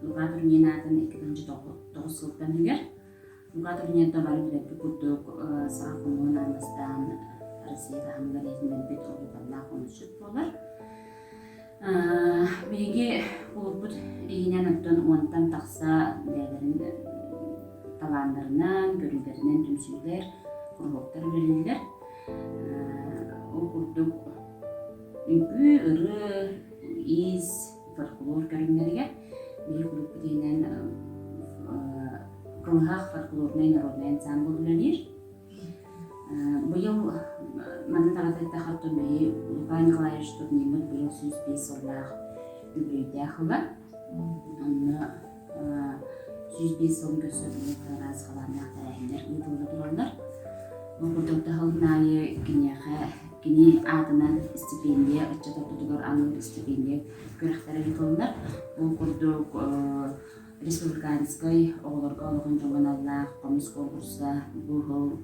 Лукатор ненатын 2009 сылтан үгер. Лукатор ненті бары білепті күрдік сағақымын аныстан Россияда хамыгар етінден бет олғытанна қонышып болар. Биге олбут ийинен оттон уонтан тақса дәлерин таландарынан, көрүлдеринен түмсүйлер, курбоктар берилер. Ол курдук үңкү, ыры, из, фольклор көрүнлерге биги курдук дейинен кылгак фольклорный народный ансамбль болулер. Быйыл мана тагатайта хаттон бии Лука Николаевич Турнимыт быйыл 105 сыллах үбрүйдэ хыла. Онна 105 сыл көсө быйыл раз каланнах тарахинер ыйтылды туралар. Окурдукта хылнайы кини атынан стипендия, ыччата тутугар анын стипендия көрөхтары ыйтылдылар. Окурдук республиканской оголорго олгон жоңганаллах комус конкурса быйыл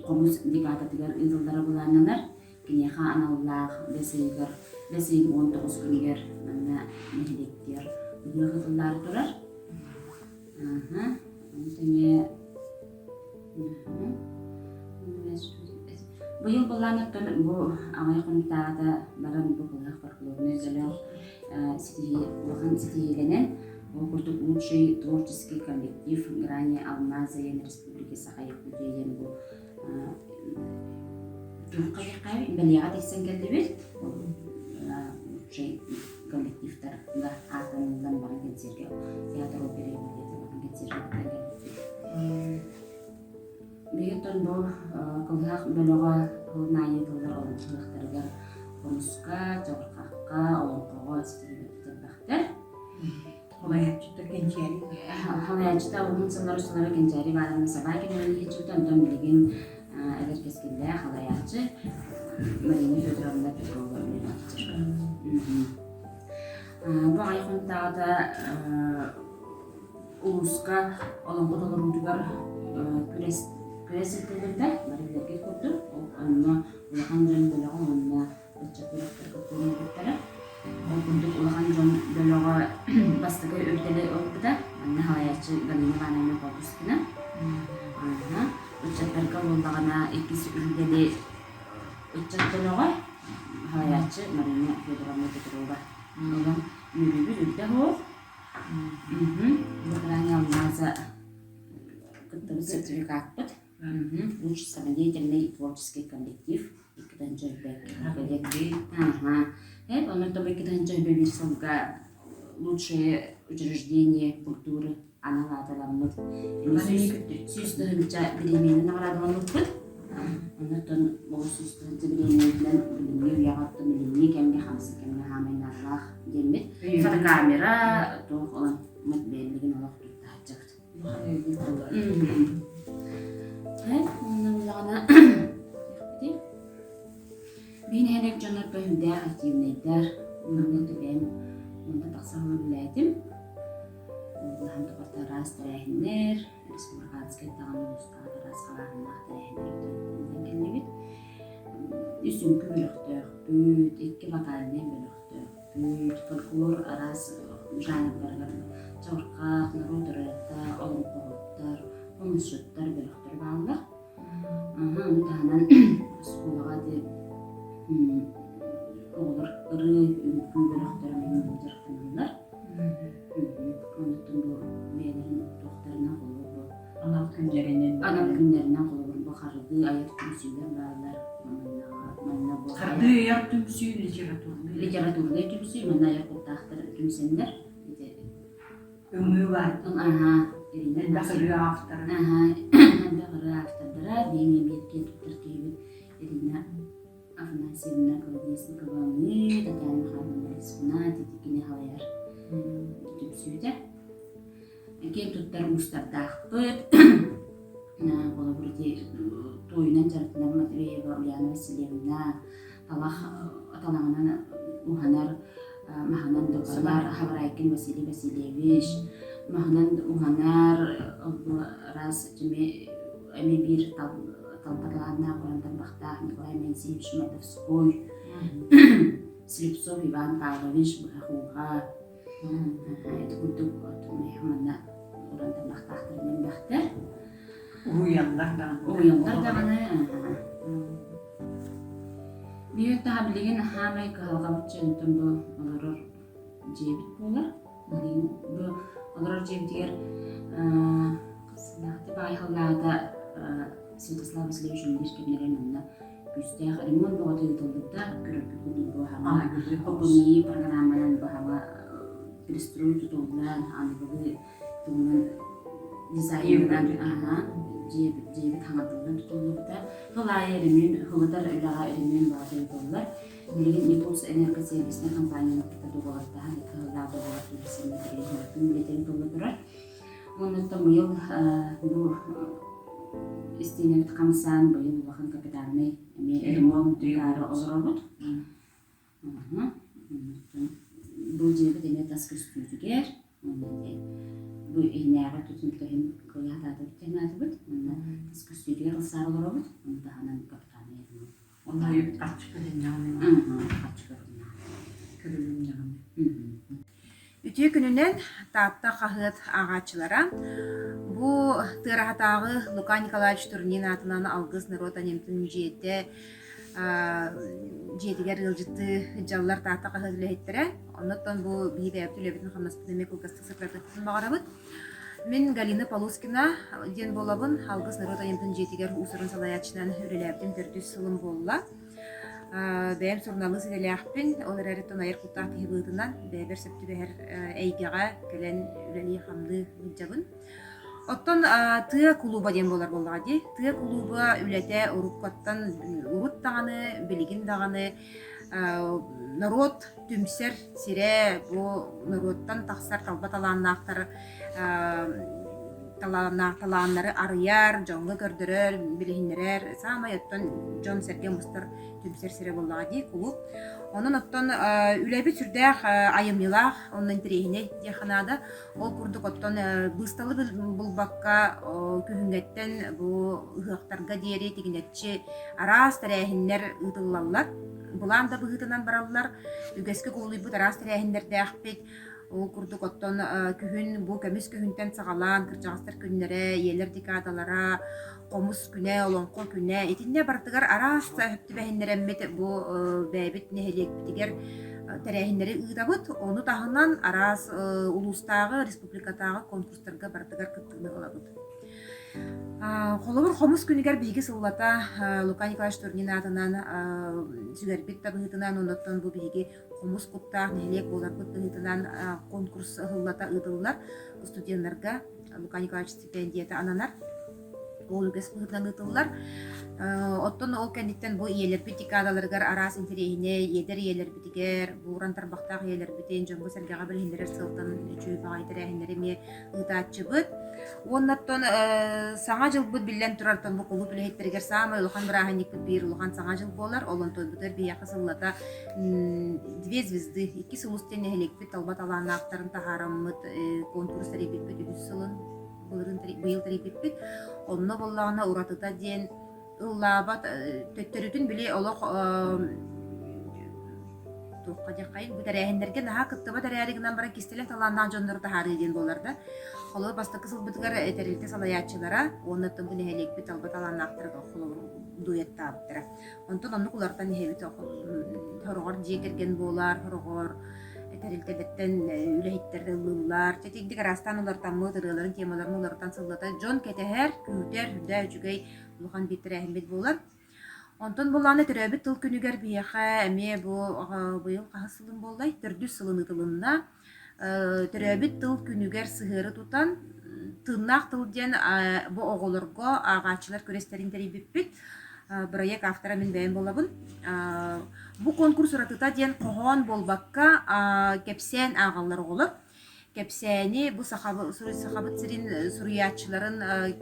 комус декататыгар ыйтылдары буланалар. Кинеха аналлах бесейгер 19 күнгер мана мехлектер ыйтылдары турар. Онтене быйыл буланыттан бу аңай контагата баран бу кылах фольклорный залог ситиленен окурдук лучший творческий коллектив Грани Алмаза Республики Саха-Якутия бу Туркай Белига десен келди лучший коллективтер да атандан баран концертке театр опера концертке Бейтон бу кылгак бөлөгө кылнайы кылдар олуктарга конуска, жабыркакка, олонкого стилиттер бактар. Халаячта кенчери. Халаячта улун сынары кенчери баарына сабай кенени хечилтен тон билген агер кескенде халаячы Марина Федоровна Петрова үйрөтчү. Бу айконтагда улуска олонго толорутугар Күресілтілерді барилерге көрді. Онына улахан жон бөліға онына өтчәкіліктер көптеген көптері. Ол күндік улахан жон бөліға бастығы өртелі өкпіді. Онына халаячы Галина Ивановна Попускина. Өтчәкілерге олдағана екесі үрделі өтчәк бөліға халаячы Марина Федоровна Петрова. Олан үйребі үрді ғол. Бұқыраны алмаза сертификат бит. Лучший самодеятельный творческий коллектив. Икидан жойбек. Он это икидан жойбек сылга лучшее учреждение культуры аналаталамыт. Сүйістігінча беременін ағырадығанлық бит. Онытын бұл сүйістігінча беременінен білімге ұяғатты білімге кәмге қамсы кәмге хамайын арлақ демет. Фотокамера тоқ olan мұт бәлігін олақ тұтта хатчақты. Onun ulağına ben hep canlar böyle aktivler. Ondan da ben onda baksana biledim. Allah'ım da kartaras terehler, Respublikanske dağınımızda kartaras kalanlar terehler kendimiz. Üstün kübülüktür, büyük, iki vakalne bülüktür, büyük, folklor aras janrlar, çorkak, naroduretta, olumkuluklar, konuşutlar bülüktür bağlı. Onu tahanan skolaga de olur ırı ünkü bülüktür benim bülüktürler. Ondan bu meylerin doktoruna olur. Anal günlerinden olur. Bu hardı ayak tümsüyle bağlar. Hardı ayak tümsü literatürde. Literatürde tümsü, bana ayak kurtaktır tümsenler. Ömü var. Elinden Dağırı aftar. Dağırı aftardıra, benim bir tertibit elinden afnasiyonuna kalbiyesini kıvamı, Tatyana Hanım'ın ismına tetikini havayar tümsüyle. Ken tuttar Mustardağpıt, ola burdi toyunan jartına Matveyeva Ulyana Vasilyevna, atalağına uhanar mahanan dokarlar Havraykin Vasily Vasilyevich, mahanan uhanar ras cime bir talpatlarına kurantan bakta Nikolay Mensievich Matovskoy, Slipsov Ivan Pavlovich Brahuha, Это курдук отмай хамана уранда мактактырын бактар. Уяндар да. Уяндар даганы. Биетте хаблеген хамай калгабычын тумбу олорор жебит болар. Бу олорор жебитер кысынаты байхаллада Святослав Васильевич Лишкемнерен онна күстәх ремонт богаты толдукта көрөп күнү бу хама хобуни программанан бу хама пристрой тутулган аны бу туман дизайндан жебит хаңатылган тутулдукта толай ремонт хылдар үлага ремонт богаты толдар билген Импульс энерго сервисный компания тутулгатта хыллады богаты сенде билетен толдурар. Онда быйыл бу истинет камсан быйыл вахан капитальный ремонт дары олоробут. Бу жебит эме таскыстыгер, бу инега тутунтугин кылатады тенатыбыт. Таскыстыгер сар олоробут. Онда ханан капитальный ремонт. Онда ачкырын яны. Ачкырын. Көрүлүм яны. Үтү күнүнен таатта хахыт агачылара бу тырахатагы Лука Николаевич Турнин атынан алгыс народа немтин жете жетигер ылжытты жаллар таатта хахыт лехеттере. Оннотон бу биде эптүлебитин хамнаспын эмек ылгыстык сакрататын багарабыт. Мен Галина Полускина ден болабын алгыс народа немтин жетигер усурун салаячынан үрелептин 400 сылым болла. Бәйм сурналы сиделяхпин, олар әреттон айыр құттақ тихибытынан, бәйбер сәпті бәйір әйгеға кәлен үләли қамды ғылжабын. Оттон тыя клуба ден болар болға де. Тыя клуба үләте ұрыққаттан ұрыт тағаны, білігін дағаны, народ түмсер сире бұ народтан тақсар талбат аланнақтар таланнары арыяр, жоңғы көрдірер, білігінерер, самай оттон Джон Серге мұстар түмсер сире болға де клуб. Onun ottan ülebi türde ayımyılaq, onun terehine diyexanada, ol kurduk ottan bıstalı bulbakka kühüngetten bu ıhıqtarga diyeri teginetçi aras terehinler ıdıllallar. Bulan da bıhıtınan barallar, ügeski kuluy bu aras terehinler deyakpet. Ol kurduk ottan kühün, bu kömüs kühünten sağalan, kırcağızlar günlere, yeler dekadalara, Komuz güne, olonko güne, etinde bartıgar aras höptü behinleremmet bu bäbit nehelek bitiger terehinleri ıdabıt, onu tahından aras ulustağı, respublikatağı konkurslarga bartıgar kıttığını olabıt. Холобур хомус күнігер биги сыллата Лука Николаевич Турнин атынан сүгербит табыһытынан онноттон бу биги хомус куттаах нехелек болар куттыһытынан конкурс сыллата ыдыллар студентларга Лука Николаевич стипендията ананар. Ол үгес быһытынан ытыллар. Оттон ол кәндиттен бу иелер битикадаларгар арас интерехине едер иелер битигер буран тарбактак иелер битен жоңго сергага билһиндерер сылтан үчү багайдырахиндери ме ытаачыбыт. Оннаттон саңа жыл бут билен турартан бу кулу билеттергер самай улхан бираханик бир улхан саңа жыл болар. Олонтон бутер бияка сыллата 2 звезды 2 сулустен нехелекпит талбат алаанактарын тахараммыт конкурстар бит 3 сылын быйыл тариппит. Онно боллагына уратыта ден ыллабат төттөрүтүн биле олох туққа жақайын бу тәрәһендерге наһа кыттыба тәрәһәригинен бара кистелен талаандан жондор тахары ден боларда. Холо басты кысыл битгер этерилте салаячылара, оннаттын бу нехелек бит албат алаанактырга холо дуяттаптыра. Онтон онну кулартан нехебит хорогор жекерген болар, хорогор этерилтедеттен үлехиттерде ыллар, тетигдик арастан улартан мытырыларын темаларын улартан сыллата жон кетехер, күтер, хүдә үчүгей улхан биттерәһин болар. Онтон буланы төрөбүт тыл күнүгер бияха эме бу быйыл кахасылын болдай, 400 сылын ытылынна төрөбүт тыл күнүгер сыгыры тутан тыннак тылден бу оголорго агачылар көрестерин терибиппит. Проект автора мен бәйін болабын. Бу конкурс уратыта ден кохон болбакка кепсен ағалар олып. Кепсени бу сахабыт сирин суриячыларын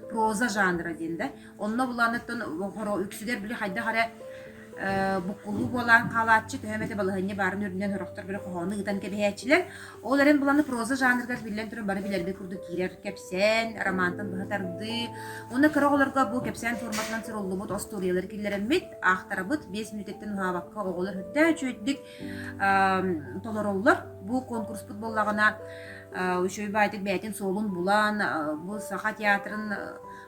проза жанры денді. Онна буланыттан үксүгер білі хайда харе буккулу болан калаатчы төһөмөтө балыһынья барын үрүнөн хорохтор бир кохону гытан кебиһээчилер оларын буланы проза жанргар билен туран бары билерби курду кирер кепсен романтан быһатарды уна кыроголорго бу кепсен форматынан сыроллубут осториялар киллереммит ахтарабыт 5 минуттен хаабакка оголор хүттэ чөйдүк толороллор бу конкурспут боллагана үшөй байтык бәйтин солун булан бу саха театрын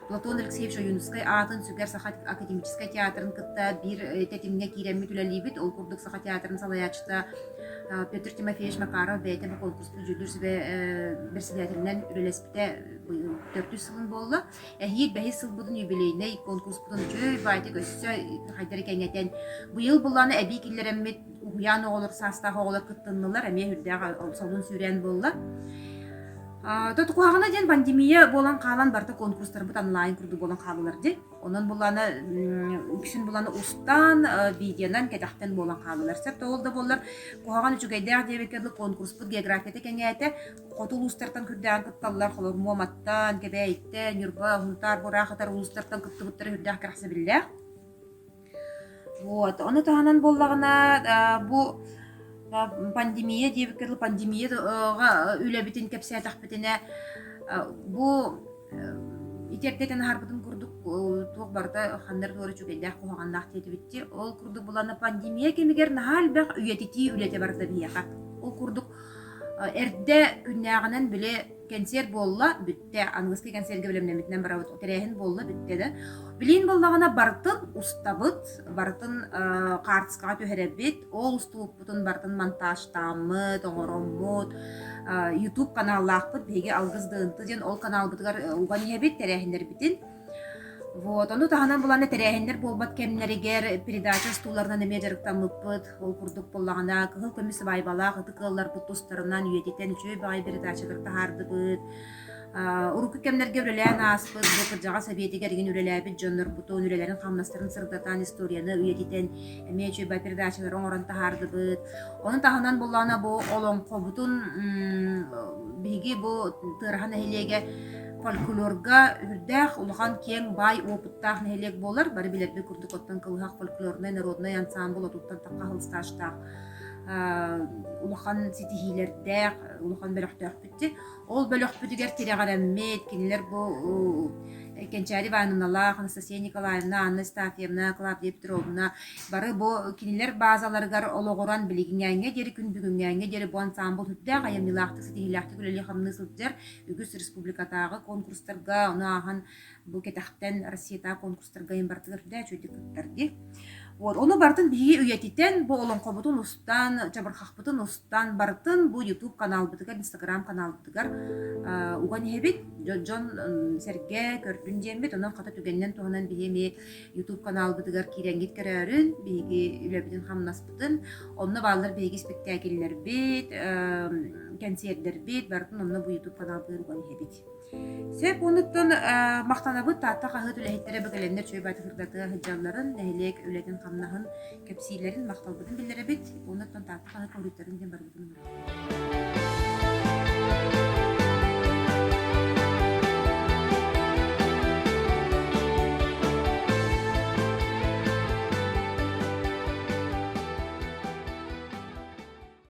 Платон Алексеевич Юнускай атын сүгер саха академический театрын кытта бир тетимге киремми түлелибит ол курдук саха театрын салаячта Петр Тимофеевич Макаров бәйтин бу конкурспут жүдүр себе председателинен үрелеспите 400 сылын болду. Эхиет бәхис сылбудун юбилейне конкурспутун жөй байтык өссө хайдары кеңетен быйыл буланы әби киллереммит уян оголор састагы оголор кыттыннылар эме хүрдәгы солун сүрен болду. Тотукуагына ден пандемия болан калан барта конкурстар бут онлайн курду болан калылар ди. Онон буланы үксүн буланы устан видеонан кетактен болан калылар. Сеп толда боллар куаган үчүгайдак дебекерлик конкурс бут географияда кеңете котул устартан күрдән кытталлар холор моматтан кебейте нюрба хунтар бурахатар устартан кыттыбыттар хүрдәк крахса билләх. Вот, оны таһанан боллагына бу пандемия дебекерлик пандемияга үлебитин кепсә тахпетине бу итердетен харбытын курдук тук барда хандар дөрү чүгәдә куганнак тетибитти ол курдук буланы пандемия кемигер нахал бак үетити үлете барда бияка ол курдук эрдә күннәгенен биле канцер болла бүтте английский канцерге билемнемитнен барабыт отерехин болла бүтте да билин боллагына бартын устабыт бартын картскага төһәрәбит ол устууппутун бартын монтажтамы тоңороммут YouTube каналлаакпыт беге алгыздыынты ден ол канал бытыгар уганихебит терехиндер битин. Вот, ону таханан буланы терехиндер болбат кемнеригер передача стуларынан эме жарыктамыппыт ол курдук боллагана кыл көмүс байбала кытыкыллар бутустарынан үйетитен үчөй бай передачалар тахардыбыт. Уруку кемнерге үлелән аспыт бу кыржага советигер ген үлеләбит жоннор бутун үлеләрин хамнастарын сырдатан историяны үйетитен эме үчөй бай передачалар оңорон тахардыбыт. Онун таханан буллана бу олоңко бутун биги бу тырхан эхилеге фольклорга үрдәх улахан кең бай опыттах нелек болар бары билерби курдук оттан кылхак фольклорный народный ансамбль отуттан такка хылсташтах улахан ситихилердә улахан бөлөктөх битти ол бөлөкпүтүгер тирегараммет кинилер бу Кенчари Вайнунала, Анастасия Николаевна, Анна Стафьевна, Клавдия Петровна бары бу кинилер базаларгар ологоран билигиңәңгә дери күн бүгүңәңгә дери бу ансамбль хүттә гаямилахты ситихилахты күлели хамны сылдер үгүс республикатагы конкурстарга унахан бу кетахтен Россиядагы конкурстарга имбартыгар да чөйдүктәрди. Вот, onu бартын биги үйетитен бу олон кобутун устан, жабырхахпытын устан бартын бу YouTube канал бытыгар, Instagram канал бытыгар уган хебит, Джон Серге көрдүн жембит, онан ката түгеннен туганан биги YouTube канал бытыгар киренгит керәрін, биги үлебитин хамнаспытын, онны балдар биги спектакльлер бит, концерттер бит, бартын онны бу YouTube канал бытыгар уган хебит. Сеп онуттан мактанабыт татта кахыт үлехиттере бөгелендер чөй баты кырдаты хыджалларын, нәһилек үлетін хамнаһын кепсилерин макталбытын билдеребит. Онуттан татта кахыт көрүттерин ден барбытын.